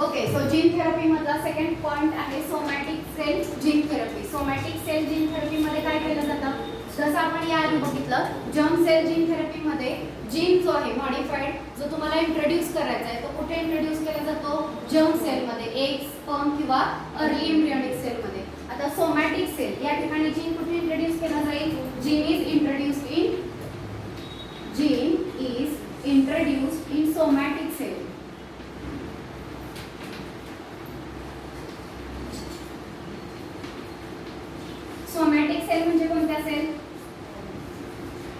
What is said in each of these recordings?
Okay, so gene therapy मधला second point आहे somatic cell gene therapy. Somatic cell gene therapy मध्ये काय केलं जातं, जसं आपण याआधी बघितलं, जर्म सेल जीन थेरपी मध्ये जीन जो आहे मॉडिफाईड जो तुम्हाला इंट्रोड्यूस करायचा आहे तो कुठे इंट्रोड्यूस केला जातो, जर्म सेल मध्ये, एग, स्पर्म किंवा अर्ली एम्ब्रियोनिक सेल मध्ये. आता सोमॅटिक सेल या ठिकाणी जीन कुठे इंट्रोड्यूस केला जाईल, gene is introduced in somatic cell. Somatic cell म्हणजे कोणत्या सेल,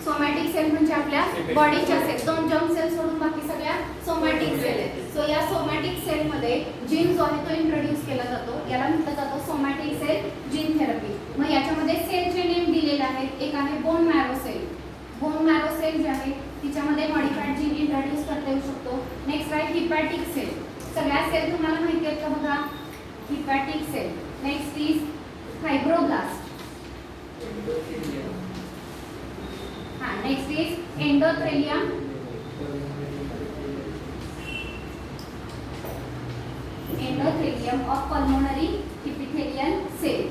सोमॅटिक सेल म्हणजे आपल्या बॉडीच्या सेल, दोन जर्म सेल सोडून बाकी सगळ्या सोमॅटिक सेल आहेत. सो या सोमॅटिक सेल मध्ये जीन जो आहे तो इंट्रोड्यूस केला जातो, याला म्हटलं जातं सोमॅटिक सेल जीन थेरपी. मग याच्यामध्ये सेलचे नेम दिलेले आहेत. एक आहे bone marrow cell. Bone marrow cell जे आहे तिच्यामध्ये मॉडिफाईड जीन इंट्रोड्यूस करता येऊ शकतो. नेक्स्ट आहे हिपॅटिक सेल. सगळ्या सेल तुम्हाला माहिती आहेत का बघा, hepatic cell. Next is fibroblast. Next is endothelium. Endothelium of pulmonary epithelial cell.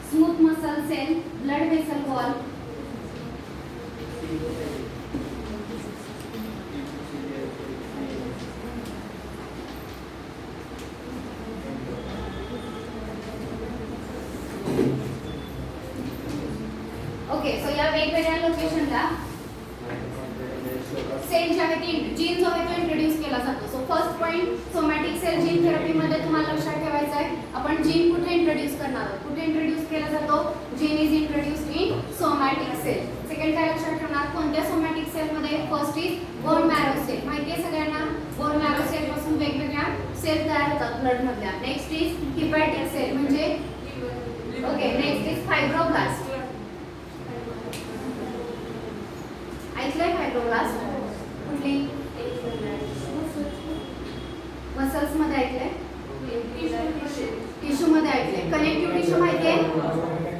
Smooth muscle cell, blood vessel wall. Okay, so या वेगवेगळ्या लोकेशनला सेल जे आहे ती जीन जो आहे तो इंट्रोड्यूस केला जातो. So first point, somatic cell gene therapy मध्ये तुम्हाला लक्षात ठेवायचं आहे, आपण जीन कुठे इंट्रोड्यूस करणार आहोत, कुठे इंट्रोड्यूस केला जातो, gene is introduced in somatic cell. Second काय लक्षात ठेवणार, कोणत्या सोमॅटिक सेल मध्ये, first is bone marrow cell. माहिती आहे सगळ्यांना, बोन मॅरो सेल पासून वेगवेगळ्या सेल तयार होतात ब्लड मधल्या. नेक्स्ट इज हिपॅटिक सेल म्हणजे ओके, नेक्स्ट इज फायब्रोब्लास्ट. ऐकलंय फायब्रोब्लास्ट कुठली, मसल्स मध्ये ऐकलंय, टिश्यू मध्ये ऐकलंय. कनेक्टिव्ह टिश्यू माहिती आहे,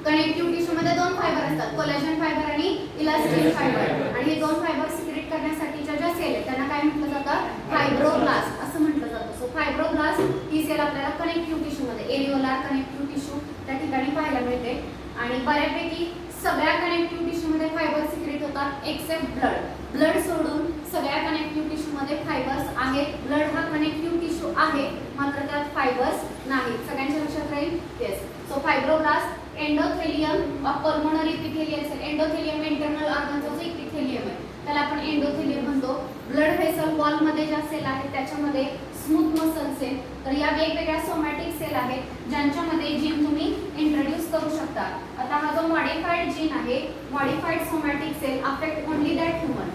कनेक्टिव्ह टिश्यू मध्ये दोन फायबर असतात, कोलेजन फायबर आणि इलास्टिन फायबर. आणि हे दोन फायबर सिक्रेट करण्यासाठीच्या ज्या सेल आहेत त्यांना काय म्हटलं जातं, फायब्रोब्लास्ट असं म्हटलं जातं. सो फायब्रोब्लास्ट ही सेल आपल्याला कनेक्टिव्ह टिश्यू मध्ये, एरिओलार कनेक्टिव्ह टिश्यू त्या ठिकाणी पाहायला मिळते. आणि बऱ्यापैकी सगळ्या कनेक्टिव्ह टिश्यू मध्ये फायबर सिक्रेट होतात एक्सेप्ट ब्लड. ब्लड सोडून सगळ्या कनेक्टिव्ह टिश्यू मध्ये फायबर्स आहेत. ब्लड हा कनेक्टिव्ह टिश्यू आहे मात्र त्यात फायबर्स नाहीत. सगळ्यांच्या लक्षात राहील. Yes, so fibroblast, endothelium of pulmonary epithelial cell. Endothelium internal ऑर्गनचा जो इपिथेलियम आहे त्याला आपण एंडोथेलियम म्हणतो. ब्लड व्हेसल वॉल मध्ये ज्या सेल आहेत त्याच्यामध्ये स्मूथ मसल सेल. तर या वेगवेगळ्या सोमॅटिक सेल आहेत ज्यांच्यामध्ये जीन तुम्ही इंट्रोड्यूस करू शकता. आता हा जो मॉडिफाईड जीन आहे, modified somatic cell affect only that human.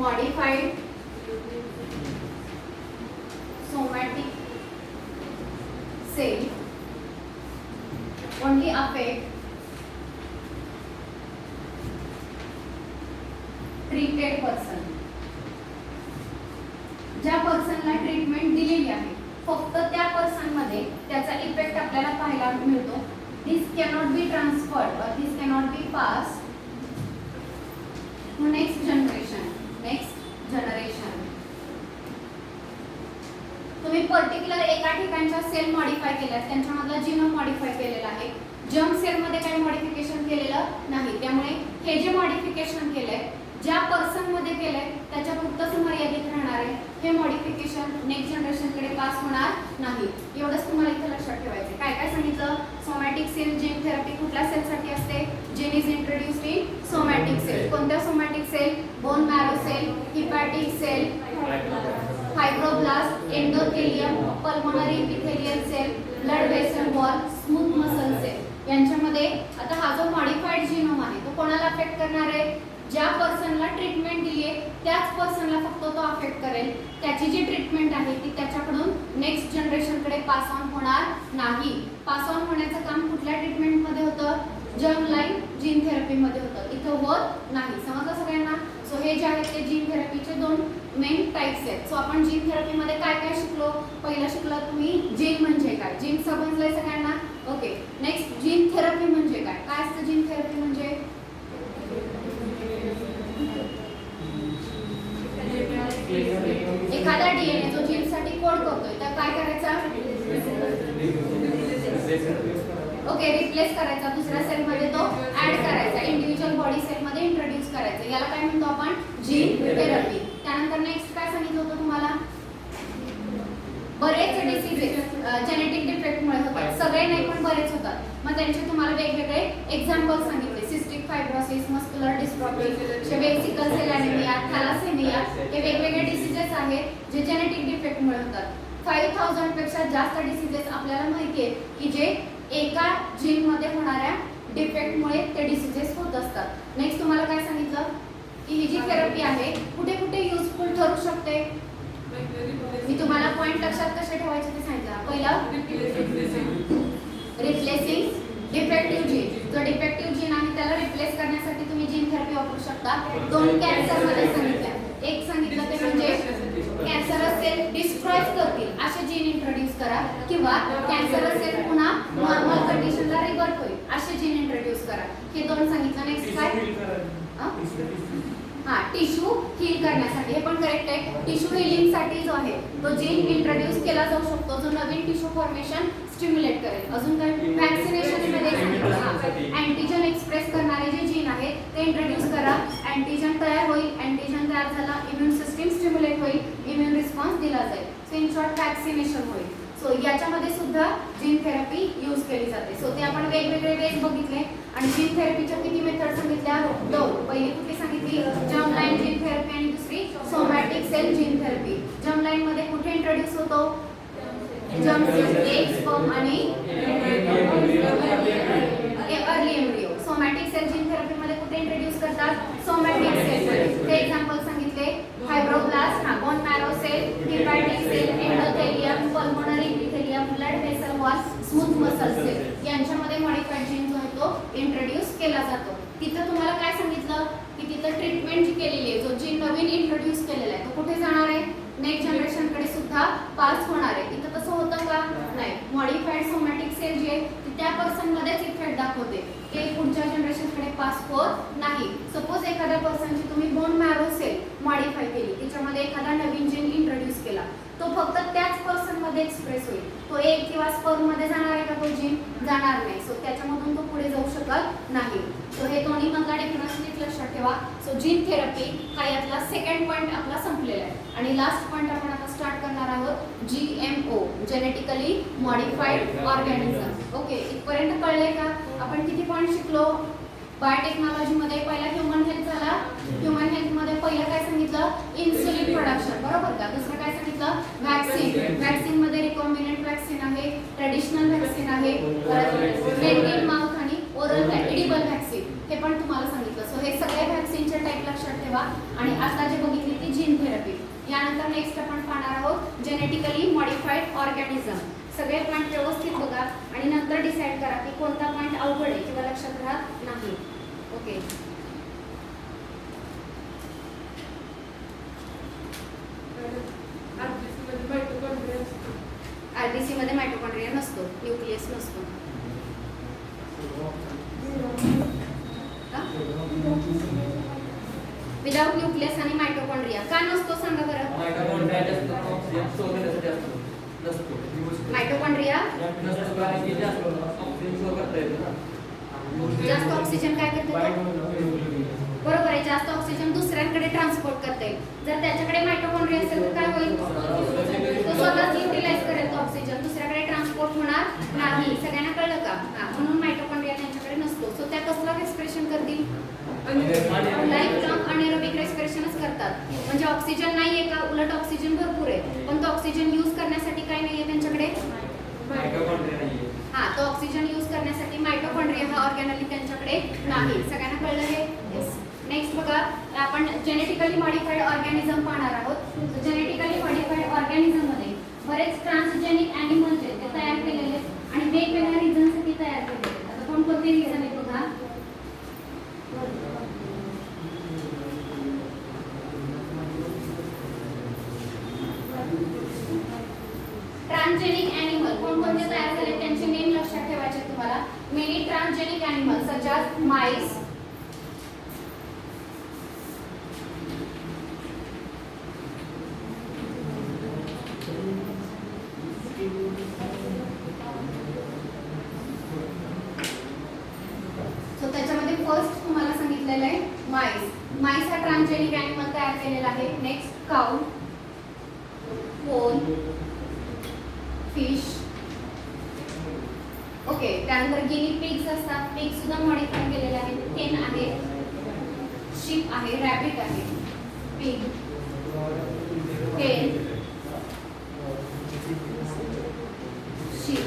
Modified somatic cell only affect treated person. ज्या पर्सनला ट्रीटमेंट दिलेली आहे फक्त त्या पर्सन मध्ये त्याचा इफेक्ट आपल्याला पाहायला मिळतो. दिस कॅनॉट बी ट्रान्सफर्ड और this cannot be pass to next generation. तुम्ही पर्टिक्युलर एका ठिकाणच्या सेल मॉडिफाय केल्या, त्यांच्यामधला जीनोम मॉडिफाय केलेला आहे, जर्म सेल मध्ये काही मॉडिफिकेशन केलेलं नाही. त्यामुळे हे जे मॉडिफिकेशन केलंय, ज्या पर्सन मध्ये केलंय त्याच्यापुरतंच मर्यादित राहणार आहे. हे मॉडिफिकेशन नेक्स्ट जनरेशन कडे पास होणार नाही. एवढंच तुम्हाला इथे लक्षात ठेवायचं. काय काय सांगितलं, सोमॅटिक सेल जीन थेरपी कुठल्या सेलसाठी असते, gene is introduced in somatic cell. कोणत्या somatic cell, bone marrow cell, hepatic cell, fibroblast, endothelium, pulmonary epithelial cell, blood vessel wall, smooth muscle cell. यांच्यामध्ये आता हा जो मॉडिफाईड जीनोम आहे तो कोणाला अफेक्ट करणार आहे, ज्या पर्सनला ट्रीटमेंट दिली आहे त्याच पर्सनला फक्त तो अफेक्ट करेल. त्याची जी ट्रीटमेंट आहे ती त्याच्याकडून नेक्स्ट जनरेशन कडे पास ऑन होणार नाही. पास ऑन होण्याचं काम कुठल्या ट्रीटमेंट मध्ये होतं, जर्म लाईन जीन थेरपी मध्ये होतं, इथं होत नाही. समजलं सगळ्यांना. सो हे जे आहेत ते जीन थेरपीचे दोन मेन टाइप्स आहेत. सो आपण जीन थेरपीमध्ये काय काय शिकलो? पहिला शिकला तुम्ही जीन म्हणजे काय, जीन समजलंय सगळ्यांना? ओके. नेक्स्ट जीन थेरपी म्हणजे काय? काय असतं जीन थेरपी म्हणजे? एखादा डीएनए जो जीनसाठी कोड करतोय तर काय करायचा? ओके, रिप्लेस करायचा, दुसऱ्या सेलमध्ये तो ऍड करायचा, इंडिव्हिज्युअल बॉडी सेलमध्ये इंट्रोड्यूस करायचा. याला काय म्हणतो आपण? Gene therapy. त्यानंतर नेक्स्ट काय सांगितलं होतं तुम्हाला? बरेच डिसीजेस जेनेटिक डिफेक्टमुळे होतात, सगळे नाही पण बरेच होतात. मग त्यांचे तुम्हाला वेगवेगळे एक्झाम्पल सांगितले. Cystic fibrosis, muscular dystrophy, sickle cell anaemia, thalassaemia, हे वेगवेगळे डिसीजेस आहेत जे जेनेटिक डिफेक्टमुळे होतात. 5000 पेक्षा जास्त डिसीजेस आपल्याला माहिती आहे की जे एका जीनमध्ये होणाऱ्या डिफेक्टमुळे ते डिसीजेस होत असतात. नेक्स्ट तुम्हाला काय सांगितलं की ही जी थेरपी आहे कुठे कुठे युजफुल ठरू शकते? मी तुम्हाला पॉइंट लक्षात कसे ठेवायचे ते सांगितलं. पहिलं रिप्लेसिंग डिफेक्टिव्ह जीन, जो डिफेक्टिव्ह जीन आहे त्याला रिप्लेस करण्यासाठी तुम्ही जीन थेरपी वापरू शकता. 2 कॅन्सरमध्ये सांगितलं. एक सांगितलं ते म्हणजे कॅन्सरस सेल डिस्ट्रॉय करतील असे जीन इंट्रोड्यूस करा, किंवा कॅन्सरस सेल पुन्हा नॉर्मल कंडिशनला रिव्हर्ट होईल असे जीन इंट्रोड्यूस करा. हे 2 सांगितलं. नेक्स्ट काय? टिश्यू हील करण्यासाठी, हे पण करेक्ट आहे. टिश्यू हिलिंगसाठी जो आहे तो जीन इंट्रोड्यूस केला जाऊ शकतो जो नवीन टिश्यू फॉर्मेशन स्टिम्युलेट करेल. अजून काय? व्हॅक्सिनेशन मध्ये सांगितलं अँटीजन एक्सप्रेस करणारे जे जीन आहे ते इंट्रोड्यूस करा. अँटीजन तयार होईल, अँटीजन तयार झाला, इम्युन सिस्टीम स्टिम्युलेट होईल, इम्युन रिस्पॉन्स दिला जाईल. सो इन शॉर्ट व्हॅक्सिनेशन होईल. सो याच्यामध्ये सुद्धा जीन थेरपी यूज केली जाते. सो ते आपण वेगवेगळे वेज बघितले. आणि जीन थेरपीच्या किती मेथड सांगितल्या? 2. पहिली कुठली सांगितली? जर्म लाईन जीन थेरपी आणि दुसरी somatic cell gene therapy. Germ line मध्ये कुठे इंट्रोड्यूस होतो? जर्म सेल, एग, स्पर्म आणि early embryo. Somatic cell gene therapy मध्ये कुठे इंट्रोड्यूस करतात? सोमॅटिक सेल मध्ये. ते एक्झाम्पल सांगितले. Fibroblast, bone marrow cell, hepatic cell, endothelium, pulmonary epithelium, blood vessel wall, smooth muscle cell यांच्यामध्ये मॉडिफाईड जीन जो आहे तो इंट्रोड्यूस केला जातो. तिथं तुम्हाला काय सांगितलं की तिथं ट्रीटमेंट जी केलेली आहे, जो जीन नवीन इंट्रोड्यूस केलेला आहे तो कुठे जाणार आहे? नेक्स्ट जनरेशनकडे सुद्धा पास होणार आहे. इथं तसं होतं का? नाही. मॉडिफाईड सोमॅटिक सेल जी आहे ती त्या पर्सनमध्येच इफेक्ट दाखवते, ते पुढच्या जनरेशनकडे पास होत नाही. सपोज एखाद्या पर्सनची तुम्ही बोन मॅरो सेल मॉडिफाय केली, त्याच्यामध्ये एखादा नवीन जीन इंट्रोड्यूस केला, तो फक्त त्याच पर्सनमध्ये एक्सप्रेस होईल. तो एग किंवा स्पर्ममध्ये जाणार आहे का? तो जीन जाणार नाही. सो त्याच्यामधून तो पुढे जाऊ शकत नाही. सो हे दोन्ही मधला डिफरन्स नीट लक्षात ठेवा. सो जीन थेरपी हा यातला सेकंड पॉईंट आपला संपलेला आहे. आणि लास्ट पॉईंट आपण आता स्टार्ट करणार आहोत GMO, genetically modified organism. Okay, इथपर्यंत कळलंय का? आपण किती पॉईंट शिकलो? बायोटेक्नॉलॉजीमध्ये पहिला ह्युमन हेल्थ झाला. ह्युमन हेल्थमध्ये पहिलं काय सांगितलं? इन्सुलिन प्रोडक्शन, बरोबर का? दुसरं काय सांगितलं? व्हॅक्सिन. व्हॅक्सिनमध्ये रिकॉम्बिनंट व्हॅक्सिन आहे, ट्रेडिशनल व्हॅक्सिन आहे, मेन इन माउथ आणि ओरल एडिबल व्हॅक्सिन, हे पण तुम्हाला सांगितलं. सो हे सगळे व्हॅक्सिनचे टाईप लक्षात ठेवा. आणि आता जे बघितली ती जीन थेरपी. यानंतर नेक्स्ट आपण पाहणार आहोत जेनेटिकली मॉडिफाईड ऑर्गॅनिझम. सगळे पॉईंट व्यवस्थित बघा आणि नंतर डिसाईड करा की कोणता पॉईंट अवघड आहे किंवा लक्षात राहत नाही. ओके. आरबीसी मध्ये मायटोकॉन्ड्रिया नसतो, न्यूक्लियस नसतो. विदाउट न्यूक्लियस आणि मायटोकॉन्ड्रिया का नसतो सांगा बरं? मायटोकॉन्ड्रिया जास्त ऑक्सिजन काय करते? बरोबर आहे, जास्त ऑक्सिजन दुसऱ्यांकडे ट्रान्सपोर्ट करता येईल. जर त्याच्याकडे मायटोकॉन्ड्रिया असेल तर काय होईल? तो स्वतःच युटिलाइज करेल तो ऑक्सिजन, दुसऱ्याकडे ट्रान्सपोर्ट होणार नाही. सगळ्यांना कळलं का? म्हणून मायटोकॉन्ड्रिया त्यांच्याकडे नसतो. सो त्या कसला रेस्पिरेशन करतील? लाईफ लॉंग अनएरोबिक रेस्पिरेशनच करतात. म्हणजे ऑक्सिजन नाहीये का? उलट ऑक्सिजन भरपूर आहे, पण तो ऑक्सिजन यूज करण्यासाठी काय नाहीये त्यांच्याकडे? तो ऑक्सिजन यूज करण्यासाठी मायटोकॉन्ड्रिया हा ऑर्गॅनली त्यांच्याकडे नाही. सगळ्यांना कळलं हे? येस. नेक्स्ट बघा, आपण जेनेटिकली मॉडिफाईड ऑर्गॅनिझम पाहणार आहोत. जेनेटिकली मॉडिफाईड ऑर्गॅनिझम मध्ये बरेच ट्रान्सजेनिक ॲनिमल्स आहेत ते तयार केलेले आहेत आणि वेगवेगळ्या रिझनसाठी तयार केलेले आहेत. आता कोणकोणते रिझन आहेत बघा. कोणकोणते तयार झाले त्यांचे नेम लक्षात ठेवायचे तुम्हाला. Many transgenic animal such as MICE, so त्याच्यामध्ये फर्स्ट तुम्हाला सांगितलेलं आहे माईस. माईस हा ट्रान्सजेनिक ॲनिमल तयार केलेला आहे. नेक्स्ट काऊ, पोल, फिश. ओके, त्यानंतर गिनी पिग्स असतात, पिग सुद्धा मॉडिफाय केलेले आहेत. केन आहे, शिप आहे, रॅबिट आहे. पिग, केन, शिप,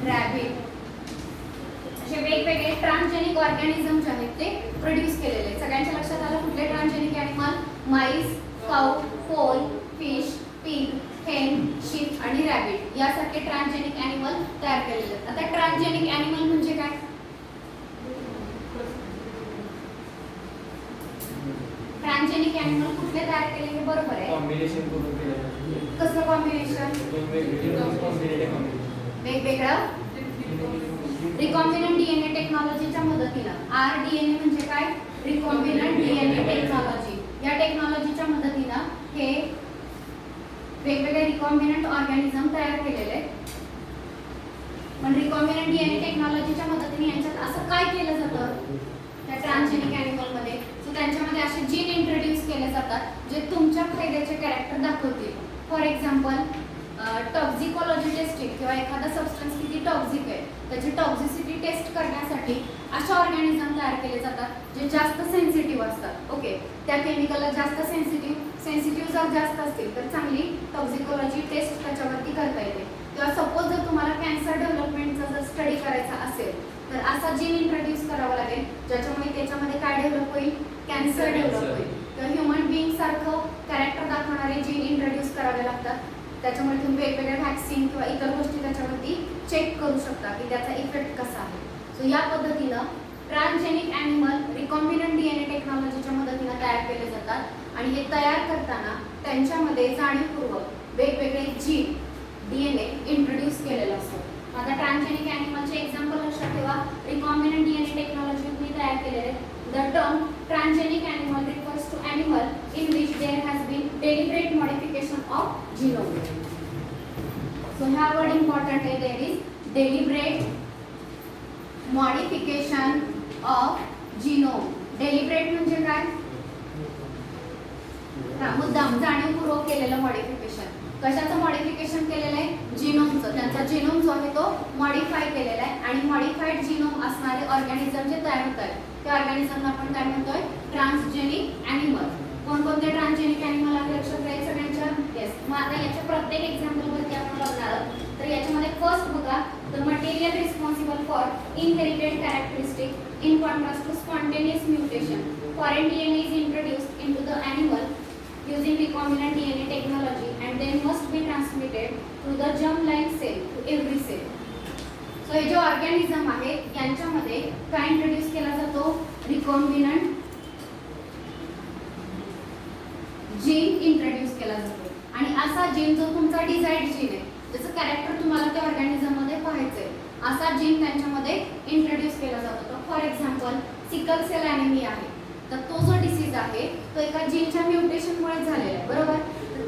रॅबिट असे वेगवेगळे ट्रान्सजेनिक ऑर्गॅनिझम जे आहेत ते प्रोड्यूस केलेले आहेत. सगळ्यांच्या लक्षात आलं कुठले ट्रान्सजेनिक ॲनिमल? माईस, काऊ, पोल, फिश, पिग, हेन, शिप आणि रॅबिट यासारखे ट्रान्सजेनिक ॲनिमल तयार केलेले आहेत. आता ट्रान्सजेनिक ॲनिमल म्हणजे काय? ट्रान्सजेनिक ॲनिमल कुठले तयार केले हे बरोबर आहे. कॉम्बिनेशन करून केलं. कसलं कॉम्बिनेशन? वेगवेगळं रिकॉम्बिनंट डीएनए टेक्नॉलॉजीच्या मदतीनं. RDNA म्हणजे काय? Recombinant DNA technology. या टेक्नॉलॉजीच्या मदतीनं हे वेगवेगळे रिकॉम्बिनंट ऑर्गॅनिझम तयार केलेले आहेत. पण रिकॉम्बिनंट डीएनए टेक्नॉलॉजीच्या मदतीने यांच्यात असं काय केलं जातं त्या ट्रान्सजेनिक ॲनिमलमध्ये? सो त्यांच्यामध्ये असे जीन इंट्रोड्यूस केले जातात जे तुमच्या फायद्याचे कॅरेक्टर दाखवतील. फॉर एक्झाम्पल टॉक्झिकोलॉजी टेस्टिंग किंवा एखादा सबस्टन्स किती टॉक्झिक आहे त्याची टॉक्झिसिटी टेस्ट करण्यासाठी अशा ऑर्गॅनिझम तयार केले जातात जे जास्त सेन्सिटिव्ह असतात. ओके, त्या केमिकलला जास्त सेन्सिटिव्ह जर जास्त असतील तर चांगली टॉक्झिकोलॉजी टेस्ट त्याच्यावरती करता येते. किंवा सपोज जर तुम्हाला कॅन्सर डेव्हलपमेंटचा जर स्टडी करायचा असेल तर असा जीन इंट्रोड्यूस करावा लागेल ज्याच्यामुळे त्याच्यामध्ये काय डेव्हलप होईल? कॅन्सर डेव्हलप होईल. किंवा ह्युमन बिईंग सारखं कॅरेक्टर दाखवणारे जीन इंट्रोड्यूस करावे लागतात. त्याच्यामुळे तुम्ही वेगवेगळे व्हॅक्सिन किंवा इतर गोष्टी त्याच्यावरती चेक करू शकता की त्याचा इफेक्ट कसा आहे. सो या पद्धतीनं ट्रान्सजेनिक ॲनिमल रिकॉम्बिनंट डीएनए टेक्नॉलॉजीच्या मदतीनं तयार केले जातात आणि हे तयार करताना त्यांच्यामध्ये जाणीवपूर्वक वेगवेगळे जीन डीएनए इंट्रोड्यूस केलेलं असतं. आता ट्रान्सजेनिक ॲनिमलचे एक्झाम्पल लक्षात ठेवा. रिकॉम्बिनंट डीएनए टेक्नॉलॉजीने तयार केलेले. The term transgenic animal refers to animal in which there has been deliberate modification of genome. So here word important है, there is deliberate modification of genome. Deliberate म्हणजे काय? मुद्दाम जाणीवपूर्वक केलेलं मॉडिफिकेशन. कशाचं मॉडिफिकेशन केलेलं आहे? जिनोमचं. त्यांचा जिनोम जो आहे तो मॉडिफाय केलेला आहे आणि मॉडिफाईड जिनोम असणारे ऑर्गॅनिझम जे तयार होत आहेत त्या ऑर्गॅनिझमला आपण काय म्हणतोय? Transgenic animal. कोणकोणते ट्रान्सजेनिक ॲनिमल आहे लक्षात राहील सगळ्यांच्या? येस. मग आता याच्या प्रत्येक एक्झाम्पलवरती आपण बघणार आहोत. तर याच्यामध्ये फर्स्ट बघा, the material responsible for inherited characteristic in contrast to spontaneous mutation. Foreign DNA is introduced into the animal using recombinant DNA technology and then must be transmitted through the germ-line cell to every cell. So हे जे organism आहे यांच्यामध्ये काय introduce केला जातो? Recombinant gene introduce केला जातो. आणि असा जीन जो तुमचा डिझायर्ड जीन आहे त्याचं कॅरेक्टर तुम्हाला त्या ऑर्गॅनिझम मध्ये पाहायचंय असा जीन त्यांच्यामध्ये इंट्रोड्यूस केला जातो. For example sickle cell anaemia आहे तर तो जो डिसीज आहे तो एका जीनच्या म्युटेशनमुळे झालेला आहे, बरोबर?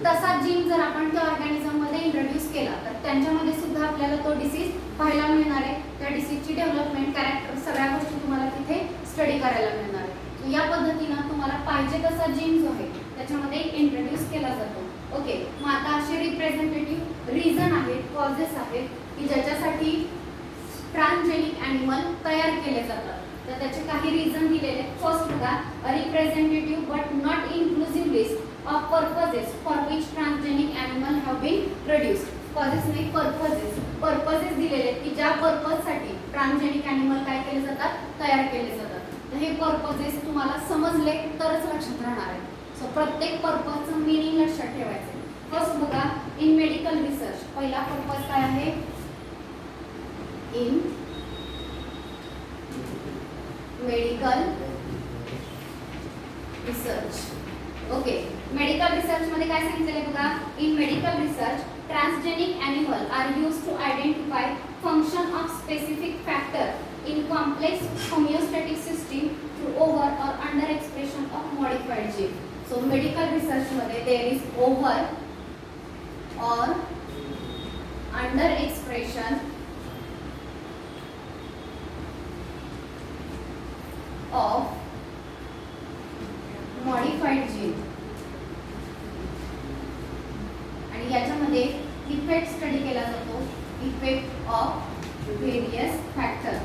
तसा जीन जर आपण त्या ऑर्गॅनिझममध्ये इंट्रोड्यूस केला तर त्यांच्यामध्ये सुद्धा आपल्याला तो डिसीज पाहायला मिळणार आहे. त्या डिसीजची डेव्हलपमेंट, कॅरेक्टर सगळ्या गोष्टी तुम्हाला तिथे स्टडी करायला मिळणार आहे. या पद्धतीनं तुम्हाला पाहिजे तसा जीन जो आहे त्याच्यामध्ये इंट्रोड्यूस केला जातो. ओके, मग आता असे रिप्रेझेंटेटिव्ह रिझन आहेत, कॉजेस आहेत की ज्याच्यासाठी ट्रान्सजेनिक ॲनिमल तयार केले जातात. तर त्याचे काही रिझन दिलेले आहेत. फर्स्ट बघा, a representative but not inclusive list of purposes for which transgenic animal have been produced. Causes नाही, पर्पजेस दिलेले आहेत की ज्या पर्पजसाठी ट्रान्सजेनिक ॲनिमल काय केले जातात? तयार केले जातात. तर हे पर्पजेस तुम्हाला समजले तरच लक्षात राहणार आहे. सो प्रत्येक पर्पजचं मिनिंग लक्षात ठेवायचं. फर्स्ट बघा, इन मेडिकल रिसर्च. पहिला पर्पज काय आहे? In medical research. Okay, medical research मध्ये काय सांगितलेलं आहे बघा? In medical research transgenic animal are used to identify function of specific factor in complex homeostatic system through over or under expression of modified gene. So medical research मध्ये there is over or under expression of modified gene आणि याच्यामध्ये effect study केला जातो, effect of various factor.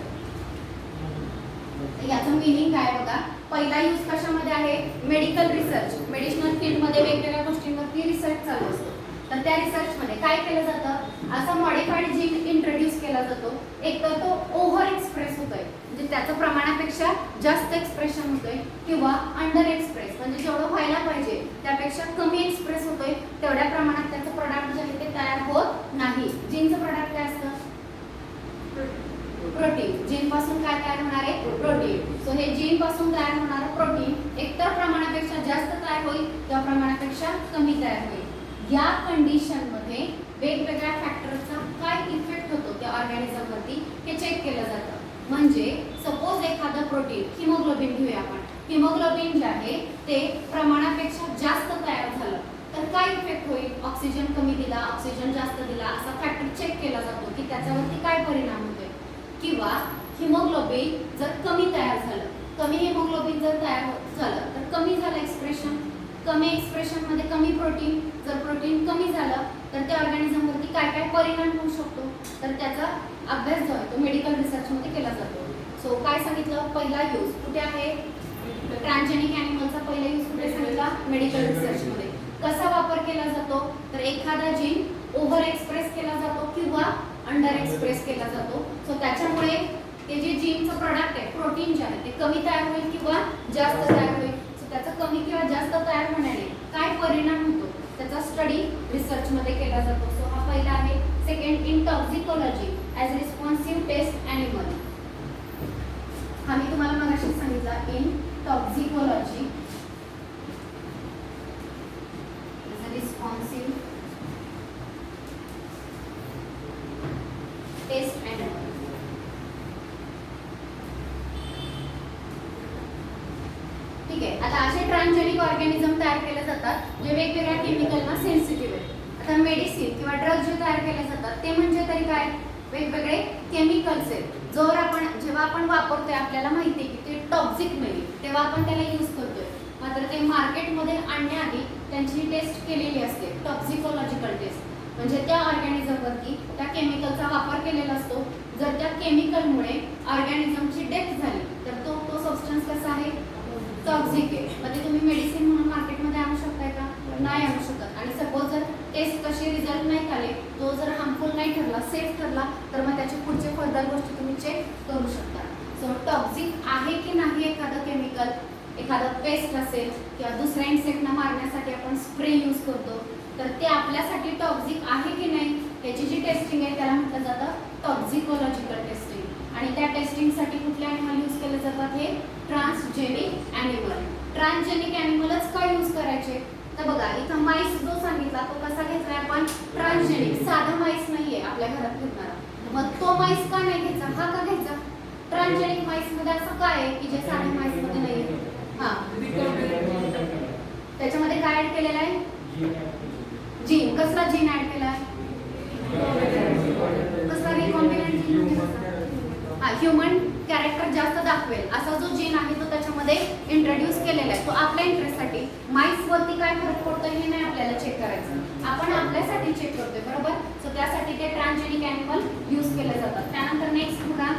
याचं meaning काय बघा. पहिला use कशामध्ये आहे, मेडिकल रिसर्च. मेडिसिनल फील्ड मध्ये वेगवेगळ्या गोष्टींवरती रिसर्च चालू असतो. तर त्या रिसर्च मध्ये काय केलं जातं, असा मॉडिफाईड जीन इंट्रोड्यूस केला जातो. एक तर तो ओव्हर एक्सप्रेस होतोय, म्हणजे त्याचं प्रमाणापेक्षा जास्त एक्सप्रेशन होतोय, किंवा अंडर एक्सप्रेस म्हणजे जेवढं व्हायला पाहिजे त्यापेक्षा कमी एक्सप्रेस होतोय. तेवढ्या प्रमाणात त्याचं प्रोडक्ट जे आहे ते तयार होत नाही. जीनचं प्रोडक्ट काय असतं, प्रोटीन. जीन पासून काय तयार होणार आहे, प्रोटीन. सो हे जीन पासून तयार होणारं प्रोटीन एकतर प्रमाणापेक्षा जास्त तयार होईल किंवा प्रमाणापेक्षा कमी तयार होईल. या कंडिशन मध्ये वेगवेगळ्या फॅक्टरचा काय इफेक्ट होतो त्या ऑर्गॅनिझम वरती हे चेक केलं जातं. म्हणजे सपोज एखादं प्रोटीन, हिमोग्लोबिन घेऊया आपण. हिमोग्लोबिन जे आहे ते प्रमाणापेक्षा जास्त तयार झालं तर काय इफेक्ट होईल, ऑक्सिजन कमी दिला, ऑक्सिजन जास्त दिला, असा फॅक्टर चेक केला जातो की त्याच्यावरती काय परिणाम होतोय. किंवा हिमोग्लोबिन जर कमी तयार झालं, कमी हिमोग्लोबिन जर तयार झालं तर कमी झालं एक्सप्रेशन. कमी एक्सप्रेशन मध्ये कमी प्रोटीन, जर प्रोटीन कमी झालं तर त्या ऑर्गॅनिझम वरती काय काय परिणाम होऊ शकतो, तर त्याचा अभ्यास जो आहे तो मेडिकल रिसर्च मध्ये केला जातो. सो काय सांगितलं, पहिला यूज कुठे आहे, ट्रान्सजेनिक ॲनिमलचा पहिला यूज कुठे सांगितला, मेडिकल रिसर्च मध्ये. कसा वापर केला जातो, तर एखादा जीन ओव्हर एक्सप्रेस केला जातो किंवा अंडर एक्सप्रेस केला जातो. सो त्याच्यामुळे ते जे जीनचं प्रोडक्ट आहे, प्रोटीन जे आहे ते कमी तयार होईल किंवा जास्त तयार होईल. सो त्याचा कमी किंवा जास्त तयार होण्याने काय परिणाम होतो त्याचा स्टडी रिसर्च मध्ये केला जातो. सो हा पहिला आहे. Second, in toxicology as responsive test animal. हा मी तुम्हाला मगाशी सांगितला, in toxicology responsive test animal. ठीक आहे. आता असे ट्रान्सजेनिक ऑर्गॅनिझम तयार केले जातात जे वेगवेगळ्या केमिकलना सेन्सिटिव्ह आहेत. आता मेडिसिन किंवा ड्रग जे तयार केले जातात ते म्हणजे तरी काय, वेगवेगळे केमिकल्स आहेत. जेव्हा आपण वापरतोय आपल्याला माहिती आहे की ते टॉक्सिक नाही, तेव्हा आपण त्याला यूज करतोय. मात्र ते मार्केटमध्ये आणण्याआधी त्यांची टेस्ट केलेली असते, टॉक्सिकोलॉजिकल टेस्ट. म्हणजे त्या ऑर्गॅनिझमवरती त्या केमिकलचा वापर केलेला असतो. जर त्या केमिकलमुळे ऑर्गॅनिझमची डेथ झाली तर तो सबस्टन्स कसा आहे, टॉक्सिक आहे. मग ते तुम्ही मेडिसिन म्हणून मार्केटमध्ये आणू शकताय का, नाही आणू शकत. आणि सपोज जर टेस्ट कसे रिझल्ट नाही आले, तो जर हार्मफुल नाही ठरला, सेफ ठरला, तर मग त्याचे पुढचे फर्दर गोष्टी तुम्ही चेक करू शकता. सो टॉक्सिक आहे की नाही एखादं केमिकल, एखादं पेस्ट असेल किंवा दुसऱ्या इन्सेक्टना मारण्यासाठी आपण स्प्रे यूज करतो, तर ते आपल्यासाठी टॉक्सिक आहे की नाही याची जी टेस्टिंग आहे त्याला म्हटलं जातं टॉक्सिकोलॉजिकल टेस्टिंग. आणि त्या टेस्टिंगसाठी कुठले ॲनिमल यूज केले जातात, हे ट्रान्सजेनिक ॲनिमल. ट्रान्सजेनिक ॲनिमलच का यूज करायचे, तर बघा इथं माईस जो सांगितला तो कसा घेतलाय आपण, ट्रान्सजेनिक. साधा माईस नाहीये आपल्या घरात फिरणारा, मग तो माईस का नाही घ्यायचा, हा का घ्यायचा. ट्रान्सजेनिक माईस मध्ये असं काय आहे की जे साध्या माईस मध्ये नाहीये. हा, त्याच्यामध्ये काय ऍड केलेलं आहे, जीन. कसला जीन ऍड केलाय, कसला रिकॉम्बिनंट जीन म्हणजे कसला, हा ह्यूमन कॅरेक्टर जास्त दाखवेल असा जो जीन आहे तो त्याच्यामध्ये इंट्रोड्यूस केलेला आहे. तो आपल्या इंटरेस्टसाठी, माईस वरती काय फरक पडतोय हे नाही आपल्याला चेक करायचं, आपण आपल्यासाठी चेक करतोय, बरोबर. सो त्यासाठी ते ट्रान्सजेनिक ॲनिमल यूज केले जातात. त्यानंतर नेक्स्ट बघा,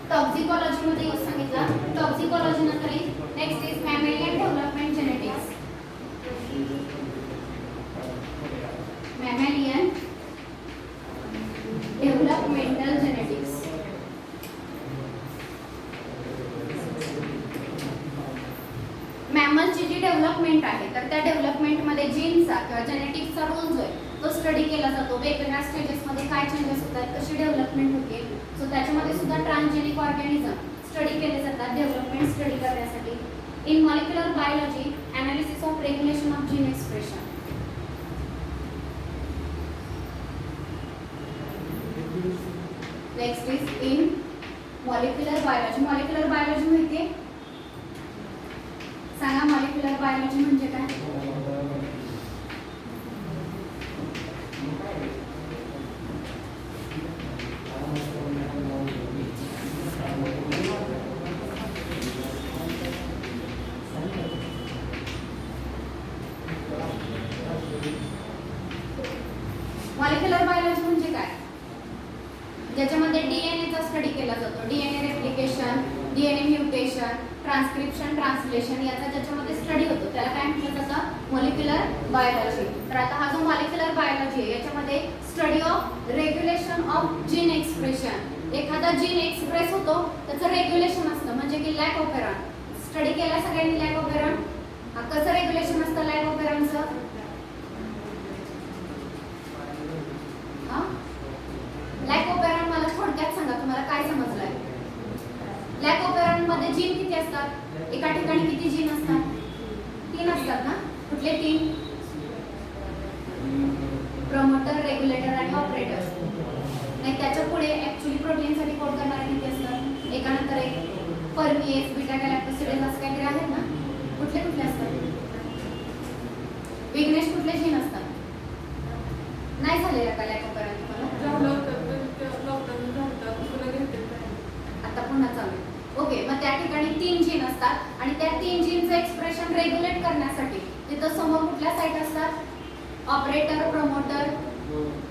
टॉक्सिकोलॉजी मध्ये यूज सांगितला. टॉक्सिकोलॉजी नंतर next is mammalian development genetics. Mammalian developmental genetics. मॅमलची जी डेव्हलपमेंट आहे तर त्या डेव्हलपमेंटमध्ये जीनचा किंवा जेनेटिक्सचा रोल जो आहे तो स्टडी केला जातो. वेगवेगळ्या स्टेजेसमध्ये काय चेंजेस होतात, कशी डेव्हलपमेंट होते, सो त्याच्यामध्ये सुद्धा ट्रान्सजेनिक ऑर्गॅनिझम स्टडी केले जातात डेव्हलपमेंट स्टडी करण्यासाठी. In molecular biology, analysis of regulation of gene expression. Next is in molecular biology. Molecular biology माहितीये? सांगा मॉलिक्युलर बायोलॉजी म्हणजे काय? मॉलिक्युलर बायोलॉजी म्हणजे काय? ज्याच्यामध्ये डीएनएचा स्टडी केला जातो. DNA replication, DNA mutation, transcription, translation याचा ज्याच्यामध्ये स्टडी होतो त्याला काय म्हटलं जातं? Molecular biology. तर आता हा जो मॉलिक्युलर बायोलॉजी आहे याच्यामध्ये study of regulation of gene expression. एखादा जीन एक्सप्रेस होतो त्याचं रेग्युलेशन असतं म्हणजे की लॅक ऑपेरॉन. स्टडी केला सगळ्यांनी लॅक ऑपेरॉन. कसं रेग्युलेशन असतं लॅक ऑपेरॉनचं? लॅक ऑपेरॉन मला थोडक्यात सांगा तुम्हाला काय समजलंय? लॅक ऑपेरॉन मध्ये जीन किती असतात? एका ठिकाणी किती जीन असतात? 3 असतात ना. कुठले 3? प्रमोटर, रेग्युलेटर आणि ऑपरेटर. नाही त्याच्या पुढे ऍक्च्युअली प्रोटीन साठी कोड करणारे किती असतात? एकानंतर एक. परमिएस, बीटा गॅलॅक्टोसिडेज असं काहीतरी आहेत ना. कुठले कुठले असतात? विग्नेश कुठले जीन असतात? नाही झालेलं का लॅक ऑपेरॉन तुम्हाला? आता पुन्हा चालू. ओके, मग त्या ठिकाणी 3 जीन असतात आणि त्या 3 जीनचं एक्सप्रेशन रेग्युलेट करण्यासाठी तिथं समोर कुठल्या साईट असतात? ऑपरेटर, प्रमोटर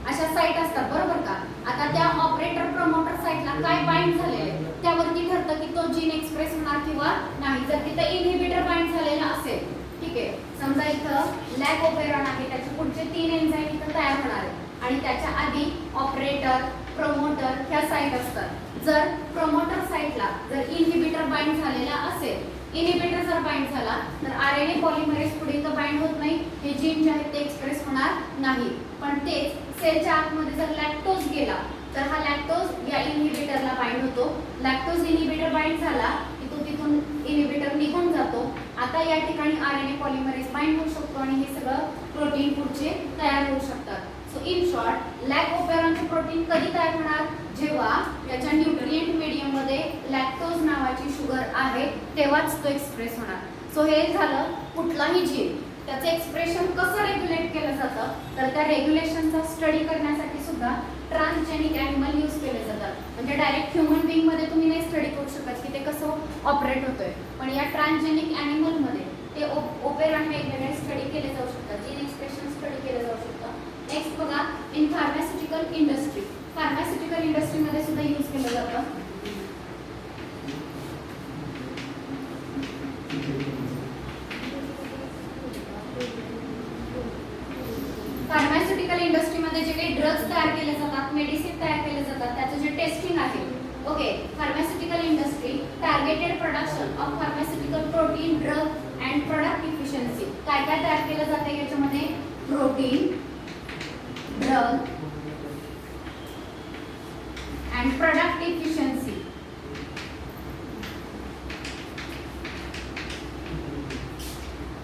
अशा साईट असतात बरोबर का? आता त्या ऑपरेटर प्रमोटर साईटला काय बाइंड झालेले त्यावरती ठरतं की तो जीन एक्सप्रेस होणार किंवा नाही. जर तिथं इनहिबिटर बाइंड झालेला असेल, ठीक आहे, समजा इथं लॅक ऑपेरॉन आहे त्याचे पुढचे 3 एन्झाईम इथं तयार होणार आहेत आणि त्याच्या आधी ऑपरेटर, प्रमोटर ह्या साईट असतात. जर प्रमोटर साईटला जर इनहिबिटर बाइंड झालेला असेल, इनहिबिटर जर बाइंड झाला तर आरएनए पॉलिमरेज पुढे तर बाइंड होत नाही, हे जीन जे आहेत ते एक्सप्रेस होणार नाही. पण तेच सेलच्या आतमध्ये जर लॅक्टोज गेला तर हा लॅक्टोज या इनहिबिटरला बाइंड होतो. लॅक्टोज इनहिबिटर बाइंड झाला की तो तिथून इनहिबिटर निघून जातो. आता या ठिकाणी आरएनए पॉलिमरेज बाइंड होऊ शकतो आणि हे सगळं प्रोटीन पुढचे तयार होऊ शकतात. सो इन शॉर्ट लॅक ऑपेरॉनचे प्रोटीन कधी तयार होणार? जेव्हा याच्या न्यूट्रिएंट मीडियम मध्ये लॅक्टोज नावाची शुगर आहे तेव्हाच तो एक्सप्रेस होणार. सो हे झालं कुठलाही जीन त्याचं एक्सप्रेशन कसं रेग्युलेट केलं जातं. तर त्या रेग्युलेशनचा स्टडी करण्यासाठी सुद्धा ट्रान्सजेनिक ॲनिमल यूज केले जातात. म्हणजे डायरेक्ट ह्युमन बिंग मध्ये तुम्ही नाही स्टडी करू शकत की ते कसं ऑपरेट होतंय, पण या ट्रान्सजेनिक ॲनिमल मध्ये ते ऑपेरॉन वेगवेगळे स्टडी केले जाऊ शकतात, जीन एक्सप्रेशन स्टडी केलं जाऊ शकतं. नेक्स्ट बघा, इन फार्मास्युटिकल इंडस्ट्री. फार्मास्युटिकल इंडस्ट्रीमध्ये सुद्धा यूज केलं जातं. फार्मास्युटिकल इंडस्ट्रीमध्ये जे काही ड्रग्स तयार केले जातात, मेडिसिन तयार केले जातात, त्याचं जे टेस्टिंग आहे. Okay, pharmaceutical industry targeted production of pharmaceutical protein, drug and product efficiency. काय काय तयार केलं जातं याच्यामध्ये? Protein, drug and product efficiency.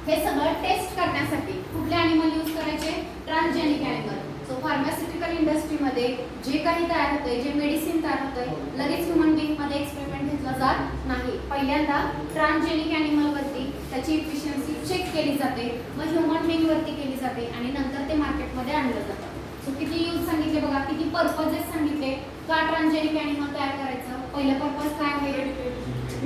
हे सगळं टेस्ट करण्यासाठी कुठले ॲनिमल यूज करायचे? Transgenic animal. सो फार्मास्युटिकल इंडस्ट्रीमध्ये जे काही तयार होतंय, जे मेडिसिन तयार होतंय, लगेच ह्युमन बिंगमध्ये एक्सपेरिमेंट घेतला जात नाही. पहिल्यांदा ट्रान्सजेनिक ॲनिमलवरती त्याची इफिशियन्सी चेक केली जाते, मग ह्युमन बिंगवरती केली जाते आणि नंतर ते मार्केटमध्ये आणलं जातं. सो किती यूज सांगितले बघा, किती पर्पजेस सांगितले का ट्रान्सजेनिक ॲनिमल तयार करायचं. पहिलं पर्पज काय आहे?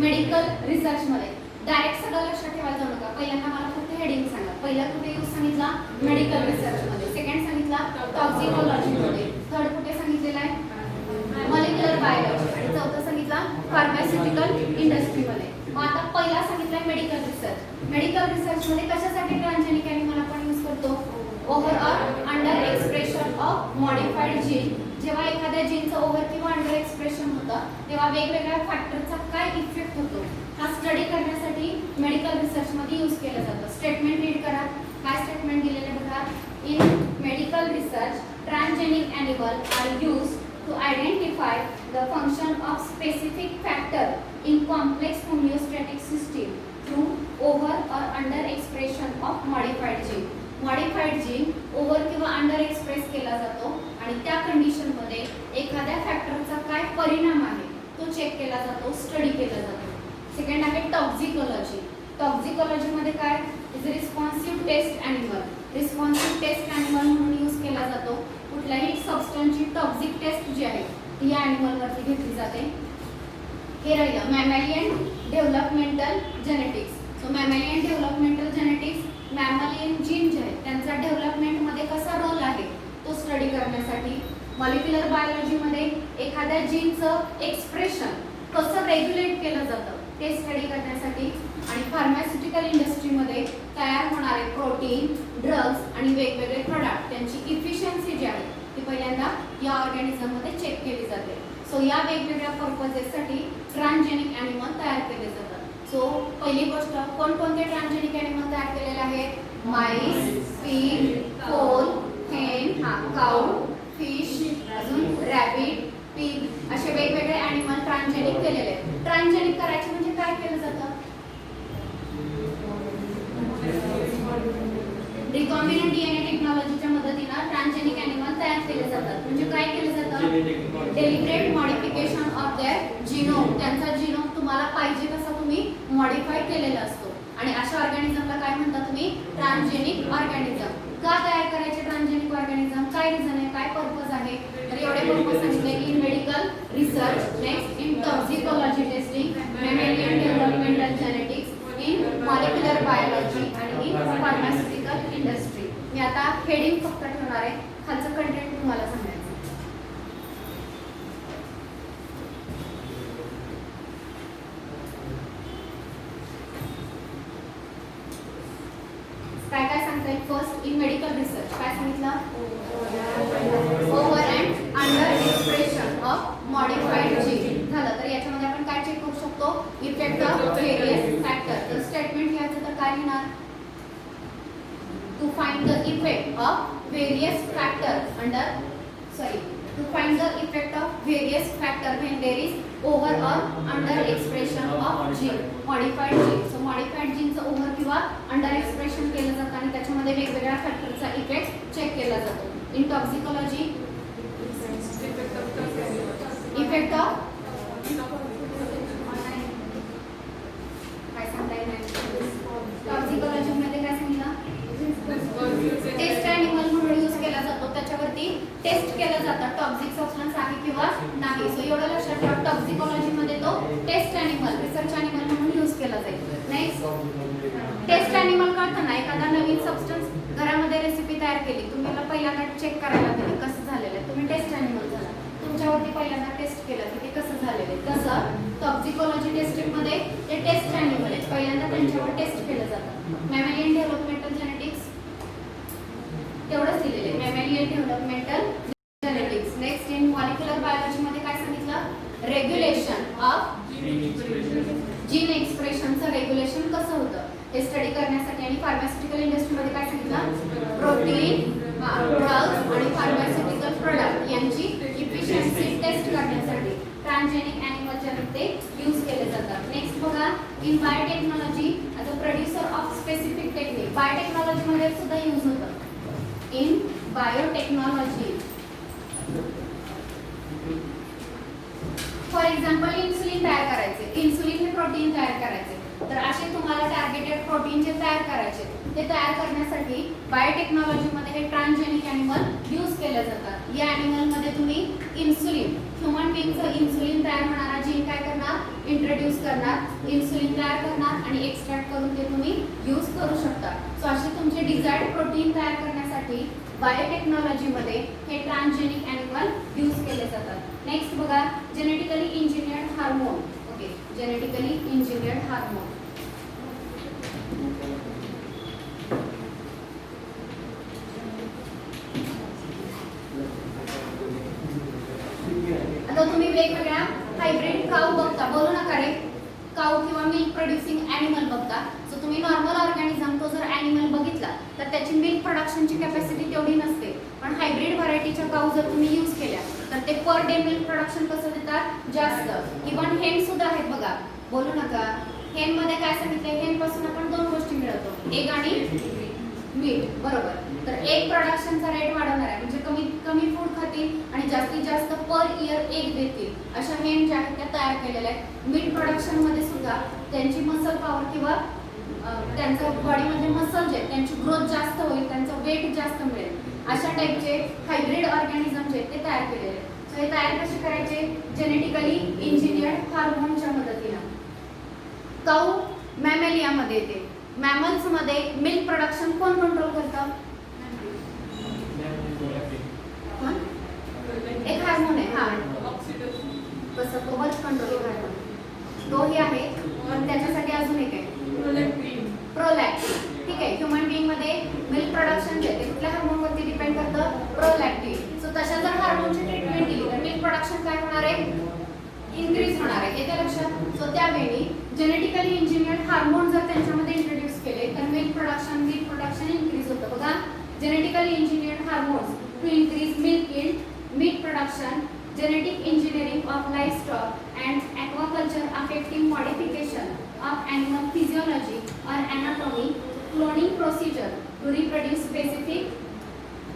मेडिकल रिसर्चमध्ये. डायरेक्ट सगळं लक्षात ठेवायला जाऊ नका. पहिल्यांदा मला फक्त हेडिंग सांगा. पहिला कुठे यूज सांगितला? मेडिकल रिसर्चमध्ये. सेकंड सांगितला टॉक्सिकोलॉजीमध्ये. थर्ड कुठे सांगितलेला आहे? Molecular biology. आणि चौथा सांगितला फार्मास्युटिकल इंडस्ट्रीमध्ये. मग आता पहिला सांगितलाय मेडिकल रिसर्च. मेडिकल रिसर्चमध्ये कशासाठी ट्रान्सजेनिक ॲनिमल आपण यूज करतो? Over or under expression of modified gene. जेव्हा एखाद्या जीनचं ओव्हर किंवा अंडर एक्सप्रेशन होतं तेव्हा वेगवेगळ्या फॅक्टरचा काय इफेक्ट होतो हा स्टडी करण्यासाठी मेडिकल रिसर्चमध्ये यूज केलं जातं. स्टेटमेंट रीड करा. काय स्टेटमेंट दिलेले बघा? In medical research transgenic animal are use to identify the function of specific factor in complex homeostatic system through over और under expression of modified gene. Modified gene over किंवा under express केला जातो आणि त्या कंडिशनमध्ये एखाद्या फॅक्टरचा काय चेक केला जातो, स्टडी केला जातो. सेकंड आहे टॉक्झिकोलॉजी. टॉक्झिकोलॉजीमध्ये काय is responsive test animal. Responsive test animal म्हणून यूज केला जातो. कुठल्याही सबस्टन्सची टॉक्झिक टेस्ट जी आहे ती या ॲनिमलवरती घेतली जाते. हे राहिलं mammalian developmental genetics. So mammalian developmental genetics, mammalian gene जे आहे त्यांचा डेव्हलपमेंटमध्ये कसा रोल आहे तो स्टडी करण्यासाठी. मॉलिक्युलर बायोलॉजीमध्ये एखाद्या जीनचं एक्सप्रेशन कसं रेग्युलेट केलं जातं ते स्टडी करण्यासाठी. आणि फार्मास्युटिकल इंडस्ट्रीमध्ये तयार होणारे प्रोटीन, ड्रग्स आणि वेगवेगळे प्रोडक्ट त्यांची इफिशियन्सी जी आहे ती पहिल्यांदा या ऑर्गॅनिझममध्ये चेक केली जाते. सो या वेगवेगळ्या पर्पजेससाठी ट्रान्सजेनिक ॲनिमल तयार केले जातात. सो पहिली गोष्ट कोणकोणते ट्रान्सजेनिक ॲनिमल तयार केलेले आहेत. माईस, पिग, फोल, हेन, काऊ, फिश, अजून रॅबिट, पिग असे वेगवेगळे ॲनिमल ट्रान्सजेनिक केलेले आहेत. ट्रान्सजेनिक करायचे म्हणजे काय केलं जातं. रिकॉम्बिनंट डीएनए टेक्नॉलॉजीच्या मदतीने ट्रान्सजेनिक ॲनिमल तयार केले जातात. म्हणजे काय केलं जातं. Deliberate modification of their genome. त्यांचा जीनोम तुम्हाला पाहिजे तसा तुम्ही मॉडिफाय केलेला असतो. आणि अशा ऑर्गॅनिझमला काय म्हणता तुम्ही ट्रान्सजेनिक ऑर्गॅनिझम. का तयार करायचे ट्रान्सजेनिक ऑर्गॅनिझम, काय रिझन आहे, काय पर्पज आहे. तर एवढे पर्पज सांगितले in medical research, next in toxicology testing, mammalian developmental genetics, in molecular biology आणि इन फार्मास्युटिकल इंडस्ट्री. मी आता हेडिंग फक्त ठेवणार आहे, खालचं कंटेंट तुम्हाला सांगायचं. काय काय सांगता येईल. फर्स्ट इन मेडिकल रिसर्च काय सांगितलं. Over and under expression of modified gene झालं. तर याच्यामध्ये आपण काय चेक करू शकतो. Effect of various factor. तर स्टेटमेंट लिहायचं तर काय लिहिणार. To find the effect of various factor to find the effect of various factor when there is over or under expression of gene, modified gene. So modified gene चं over किंवा under expression केलं जातं आणि त्याच्यामध्ये वेगवेगळ्या फॅक्टरचा effect check केला जातो. In टॉक्झिकोलॉजी effect of काय सांगता येईल. टॉक्झिकोलॉजी मध्ये काय सांगितलं. टेस्ट ॲनिमल म्हणून यूज केला जातो. त्याच्यावरती टेस्ट केलं जातं टॉक्झिक सबस्टन्स आहे किंवा नाही. सो एवढं लक्षात ठेवा. टॉक्झिकोलॉजी मध्ये तो टेस्ट ॲनिमल, रिसर्च ॲनिमल म्हणून यूज केला जाईल. नेक्स्ट टेस्ट ॲनिमल करताना एखादा नवीन सबस्टन्स घरामध्ये रेसिपी तयार केली, तुम्हाला पहिल्यांदा चेक करायला दिली कसं झालेलं आहे. तुम्ही टेस्ट ॲनिमल झाला, तुमच्यावरती पहिल्यांदा टेस्ट केलं की ते कसं झालेलं आहे. तसं टॉक्झिकोलॉजी टेस्टिंग मध्ये ते टेस्ट ॲनिमल आहेत, पहिल्यांदा त्यांच्यावर टेस्ट केलं जातं. मॅमॅलियन डेव्हलपमेंटल जेनेटिक्स तेवढंच दिलेलं आहे. Mammalian developmental genetics. Next in molecular biology मध्ये काय सांगितलं. रेग्युलेशन ऑफ जीन एक्सप्रेशनचं रेग्युलेशन कसं होतं हे स्टडी करण्यासाठी. आणि फार्मास्युटिकल इंडस्ट्रीमध्ये काय सांगितलं. प्रोटीन, ड्रग्स आणि फार्मास्युटिकल प्रोडक्ट यांची इफिशियन्सी टेस्ट करण्यासाठी ट्रान्सजेनिक ॲनिमल जे आहेत ते यूज केले जातात. नेक्स्ट बघा in biotechnology as a producer of specific technique. बायोटेक्नॉलॉजीमध्ये सुद्धा यूज होतं. In biotechnology for example insulin तयार करायचे. इन्सुलिन हे प्रोटीन तयार करायचे. तर असे तुम्हाला टार्गेटेड प्रोटीन जे तयार करायचे ते तयार करण्यासाठी बायोटेक्नॉलॉजीमध्ये हे ट्रान्सजेनिक ॲनिमल यूज केले जातात. या ॲनिमलमध्ये तुम्ही इन्सुलिन, ह्युमन बीइंगचं इन्सुलिन तयार होणारा जीन काय करणार, इंट्रोड्यूस करणार, इन्सुलिन तयार करणार आणि एक्सट्रॅक्ट करून ते तुम्ही यूज करू शकता. सो असे तुमचे डिझायर्ड प्रोटीन तयार करण्यासाठी बायोटेक्नॉलॉजीमध्ये हे ट्रान्सजेनिक ॲनिमल यूज केले जातात. नेक्स्ट बघा genetically engineered hormone. Okay, genetically engineered hormone. आता तुम्ही वेगवेगळ्या हायब्रिड काऊ बघता, बोलू नका रे, काऊ किंवा मिल्क प्रोड्युसिंग ॲनिमल बघता. सो तुम्ही नॉर्मल ऑर्गॅनिझम तो जर ॲनिमल बघितला तर त्याची मिल्क प्रोडक्शनची कॅपॅसिटी तेवढी नसते. पण हायब्रिड व्हरायटीच्या काऊ जर तुम्ही यूज केल्या तर ते पर डे मिल्क प्रोडक्शन कसं देतात, जास्त. इव्हन हेन सुद्धा आहेत बघा, बोलू नका. हेन मध्ये काय सांगितलंय, हेन पासून आपण दोन गोष्टी मिळवतो, एग आणि मीट, बरोबर. तर एग प्रोडक्शनचा रेट वाढवणार आहे, म्हणजे कमी फूड खातील आणि जास्तीत जास्त पर इयर एग देतील अशा हेन ज्या आहेत त्या तयार केलेल्या आहेत. मीट प्रोडक्शनमध्ये सुद्धा त्यांची मसल पॉवर किंवा त्यांचं बॉडीमध्ये मसल जे आहेत त्यांची ग्रोथ जास्त होईल, त्यांचं वेट जास्त मिळेल अशा टाईपचे हायब्रिड ऑर्गॅनिझम जे आहेत ते तयार केलेले आहेत. सो हे तयार कसे करायचे? जेनेटिकली इंजिनियर्ड हार्मोनच्या मदतीनं. काऊ मॅमेलियामध्ये येते. मॅमल्समध्ये मिल्क प्रोडक्शन कोण कंट्रोल करतं? एक हार्मोन आहे, हा तसं तो बर्थ कंट्रोल हार्मोन तोही आहे, पण त्याच्यासाठी अजून एक आहे प्रोलॅक्टिन. ठीक आहे, ह्युमन बिंग मध्ये मिल्क प्रोडक्शन जे ते कुठल्या हार्मोनवरती डिपेंड करतं? प्रोलॅक्टिन. सो तशा जर हार्मोनची ट्रीटमेंट दिली तर मिल्क प्रोडक्शन काय होणार आहे? इन्क्रीज होणार आहे. येते लक्षात? सो त्यावेळी जेनेटिकली इंजिनियर्ड हार्मोन जर त्यांच्यामध्ये इंट्रोड्यूस केले तर मिल्क प्रोडक्शन इन्क्रीज होतं. बघा, genetically engineered hormones to increase milk yield, meat production, genetic engineering of livestock and aquaculture affecting modification of animal physiology or anatomy, cloning procedure to reproduce specific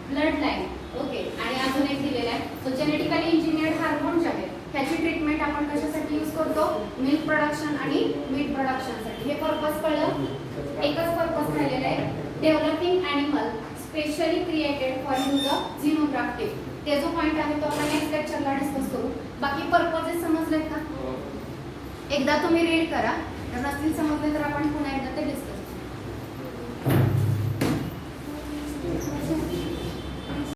bloodline. Okay, आणि अजून एक दिलेला आहे. So genetically engineered hormone जे आहेत ह्याची treatment आपण कशासाठी यूज करतो? मिल्क प्रोडक्शन आणि मीट प्रोडक्शनसाठी. हे पर्पज कळलं? एकच पर्पज राहिलेला आहे, developing animal specially created for use of xenograftic. ते जो पॉइंट आहे तो आपण नेक्स्ट लेक्चरला डिस्कस करू. बाकी पर्पजेस समजलेत का? एकदा तुम्ही रीड करा, जर नसतील समजले तर आपण पुन्हा एकदा ते डिस्कस